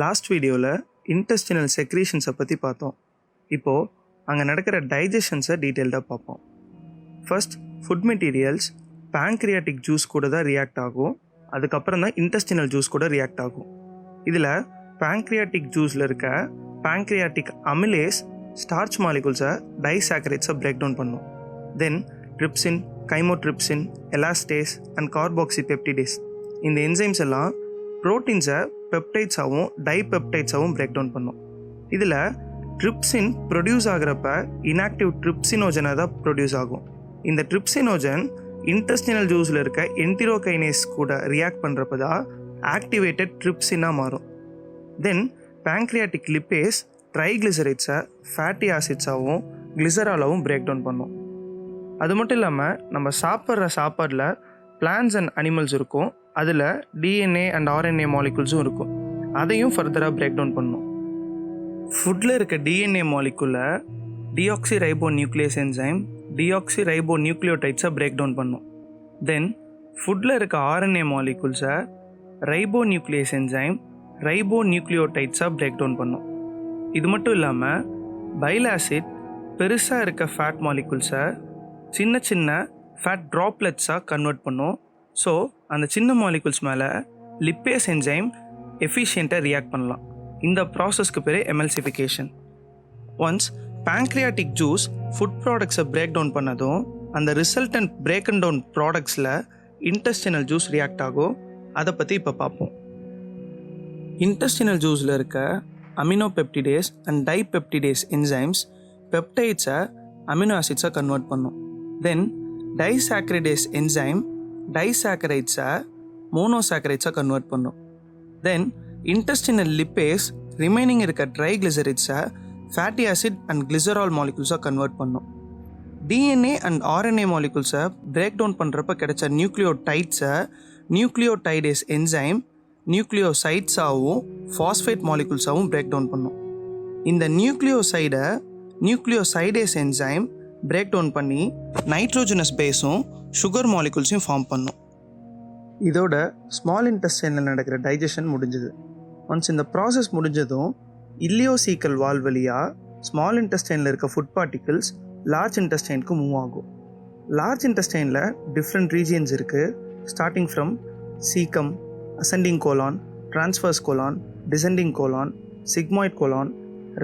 Last வீடியோவில் intestinal செக்ரீஷன்ஸை பற்றி பார்த்தோம். இப்போது அங்கே நடக்கிற டைஜஷன்ஸை டீட்டெயில்டாக பார்ப்போம். First, food materials pancreatic juice கூட தான் ரியாக்ட் ஆகும். அதுக்கப்புறம் தான் இன்டெஸ்டினல் ஜூஸ் கூட ரியாக்ட் ஆகும். இதில் பேங்க்ரியாட்டிக் ஜூஸில் இருக்க பேங்க்ரியாட்டிக் அமிலேஸ் ஸ்டார்ச் மாலிகுல்ஸை டைசாக்கரைட்ஸை பிரேக் டவுன் பண்ணும். Then trypsin, chymotrypsin, elastase and carboxypeptidase இந்த என்சைம்ஸ் எல்லாம் ப்ரோட்டீன்ஸை பெப்டைட்ஸாகவும் டைபெப்டைட்ஸாகவும் பிரேக் டவுன் பண்ணும். இதில் ட்ரிப்சின் ப்ரொடியூஸ் ஆகிறப்ப இன்ஆக்டிவ் ட்ரிப்சினோஜனை தான் ப்ரொடியூஸ் ஆகும். இந்த ட்ரிப்சினோஜன் இன்டெஸ்டினல் ஜூஸில் இருக்க என்டிரோகைனேஸ் கூட ரியாக்ட் பண்ணுறப்ப தான் ஆக்டிவேட்டட் ட்ரிப்சினாக மாறும். தென் பேங்க்ரியாட்டிக் லிப்பேஸ் ட்ரைக்ளிசரைட்ஸை ஃபேட்டி ஆசிட்ஸாகவும் கிளிசராலாவும் பிரேக் டவுன் பண்ணும். அது மட்டும் இல்லாமல் நம்ம சாப்பிட்ற சாப்பாடில் பிளான்ஸ் அண்ட் அனிமல்ஸ் இருக்கும். அதில் டிஎன்ஏ அண்ட் ஆர்என்ஏ மாலிகுல்ஸும் இருக்கும். அதையும் ஃபர்தராக பிரேக் டவுன் பண்ணும். ஃபுட்டில் இருக்க டிஎன்ஏ மாலிகுலை டிஆக்சி ரைபோ நியூக்ளியஸ் என்சைம் டிஆக்சி ரைபோ நியூக்ளியோடைட்ஸை பிரேக் டவுன் பண்ணும். தென் ஃபுட்டில் இருக்க ஆர்என்ஏ மாலிகுல்ஸை ரைபோ நியூக்ளியஸ் என்சைம் ரைபோ நியூக்ளியோடைட்ஸை பிரேக் டவுன் பண்ணும். இது மட்டும் இல்லாமல் பைல் ஆசிட் பெருசாக இருக்க ஃபேட் மாலிகுல்ஸை சின்ன சின்ன ஃபேட் ட்ராப்லெட்ஸாக கன்வெர்ட் பண்ணும். ஸோ அந்த சின்ன மாலிகுல்ஸ் மேலே லிப்பேஸ் என்சைம் எஃபிஷியண்ட்டாக ரியாக்ட் பண்ணலாம். இந்த ப்ராசஸ்க்கு பேர் emulsification. Once pancreatic juice food ப்ராடக்ட்ஸை பிரேக் டவுன் பண்ணதும் அந்த ரிசல்டன்ட் பிரேக் அண்ட் டவுன் ப்ராடக்ட்ஸில் இன்டெஸ்டினல் ஜூஸ் ரியாக்ட் ஆகும். அதை பற்றி இப்போ பார்ப்போம். இன்டெஸ்டினல் ஜூஸில் இருக்க அமினோபெப்டிடேஸ் அண்ட் டைபெப்டிடேஸ் என்சைம்ஸ் பெப்டைட்ஸை அமினோ ஆசிட்ஸாக கன்வெர்ட் பண்ணும். தென் டைசாக்கரைடேஸ் என்சைம் டைசாக்கரைட்ஸை மோனோசாக்கரைட்ஸாக கன்வெர்ட் பண்ணும். தென் இன்டெஸ்டினல் லிப்பேஸ் ரிமைனிங் இருக்க ட்ரைக்ளிசரைட்ஸை ஃபேட்டி ஆசிட் அண்ட் கிளிசரால் மாலிகுல்ஸாக கன்வெர்ட் பண்ணும். டிஎன்ஏ அண்ட் ஆர்என்ஏ மாலிகுல்ஸை பிரேக் டவுன் பண்ணுறப்ப கிடைச்ச நியூக்ளியோடைட்ஸை நியூக்ளியோடைடேஸ் என்சைம் நியூக்ளியோசைட்ஸாகவும் ஃபாஸ்ஃபேட் மாலிகுல்ஸாகவும் பிரேக் டவுன் பண்ணும். இந்த நியூக்ளியோசைடை நியூக்ளியோசைடேஸ் என்சைம் பிரேக் டவுன் பண்ணி நைட்ரோஜனஸ் பேஸும் சுகர் மாலிகுல்ஸையும் ஃபார்ம் பண்ணும். இதோட ஸ்மால் இன்டெஸ்டைனில் நடக்கிற டைஜஷன் முடிஞ்சுது. ஒன்ஸ் இந்த ப்ராசஸ் முடிஞ்சதும் இல்லியோசீக்கல் வால் வழியாக ஸ்மால் இன்டெஸ்டைனில் இருக்க ஃபுட் பார்ட்டிகிள்ஸ் லார்ஜ் இன்டெஸ்டைனுக்கு மூவ் ஆகும். லார்ஜ் இன்டெஸ்டைனில் டிஃப்ரெண்ட் ரீஜியன்ஸ் இருக்குது. Starting from caecum, ascending colon, transverse colon, descending colon, sigmoid colon,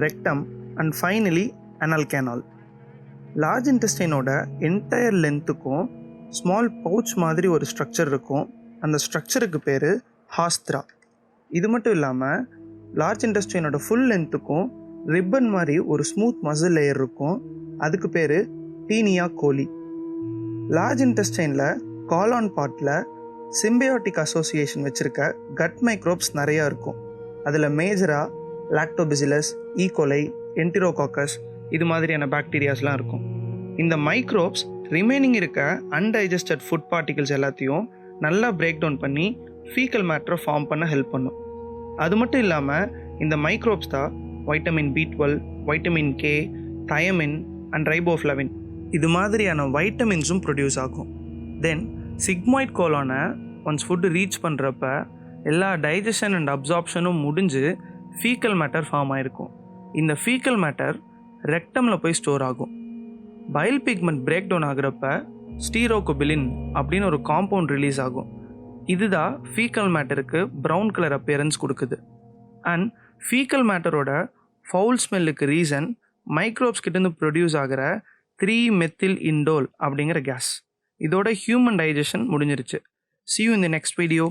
rectum and finally anal canal. Large இன்டெஸ்டைனோட என்டையர் லென்த்துக்கும் ஸ்மால் பவுச் மாதிரி ஒரு ஸ்ட்ரக்சர் இருக்கும். அந்த ஸ்ட்ரக்சருக்கு பேர் ஹாஸ்த்ரா. இது மட்டும் இல்லாமல் லார்ஜ் இன்டெஸ்டைனோட ஃபுல் லென்த்துக்கும் ரிப்பன் மாதிரி ஒரு ஸ்மூத் மசில் லேயர் இருக்கும். அதுக்கு பேர் டீனியா கோலி. லார்ஜ் இன்டெஸ்டைனில் காலான் பார்ட்டில் சிம்பியோட்டிக் அசோசியேஷன் வச்சுருக்க கட் மைக்ரோப்ஸ் நிறையா இருக்கும். அதில் மேஜராக லாக்டோபிசிலஸ், ஈகோலை, என்டிரோகாக்கஸ் இது மாதிரியான பாக்டீரியாஸ்லாம் இருக்கும். இந்த மைக்ரோப்ஸ் ரிமைனிங் இருக்க அன்டைஜஸ்டட் ஃபுட் பார்ட்டிகிள்ஸ் எல்லாத்தையும் நல்லா பிரேக் டவுன் பண்ணி ஃபீக்கல் மேட்டரை ஃபார்ம் பண்ண ஹெல்ப் பண்ணும். அது மட்டும் இல்லாமல் இந்த மைக்ரோப்ஸ் தான் vitamin B12, vitamin K, thiamine and riboflavin இது மாதிரியான வைட்டமின்ஸும் ப்ரொடியூஸ் ஆகும். தென் சிக்மாய்ட் கோலானை ஒன்ஸ் ஃபுட்டு ரீச் பண்ணுறப்ப எல்லா டைஜஷன் அண்ட் அப்சார்ப்ஷனும் முடிஞ்சு ஃபீக்கல் மேட்டர் ஃபார்ம் ஆகிருக்கும். இந்த ஃபீக்கல் மேட்டர் ரெக்டமில் போய் ஸ்டோர் ஆகும். பைல் பிக்மெண்ட் பிரேக் டவுன் ஆகிறப்ப ஸ்டீரோகோபிலின் அப்படின்னு ஒரு காம்பவுண்ட் ரிலீஸ் ஆகும். இதுதான் ஃபீக்கல் மேட்டருக்கு ப்ரௌன் கலர் அப்பியரன்ஸ் கொடுக்குது. அண்ட் ஃபீக்கல் மேட்டரோட ஃபவுல் ஸ்மெல்லுக்கு ரீசன் மைக்ரோப்ஸ் கிட்டேருந்து ப்ரொடியூஸ் ஆகிற 3-மெத்தில் இண்டோல் அப்படிங்கிற கேஸ். இதோட ஹியூமன் டைஜஷன் முடிஞ்சிருச்சு. See you in the next video.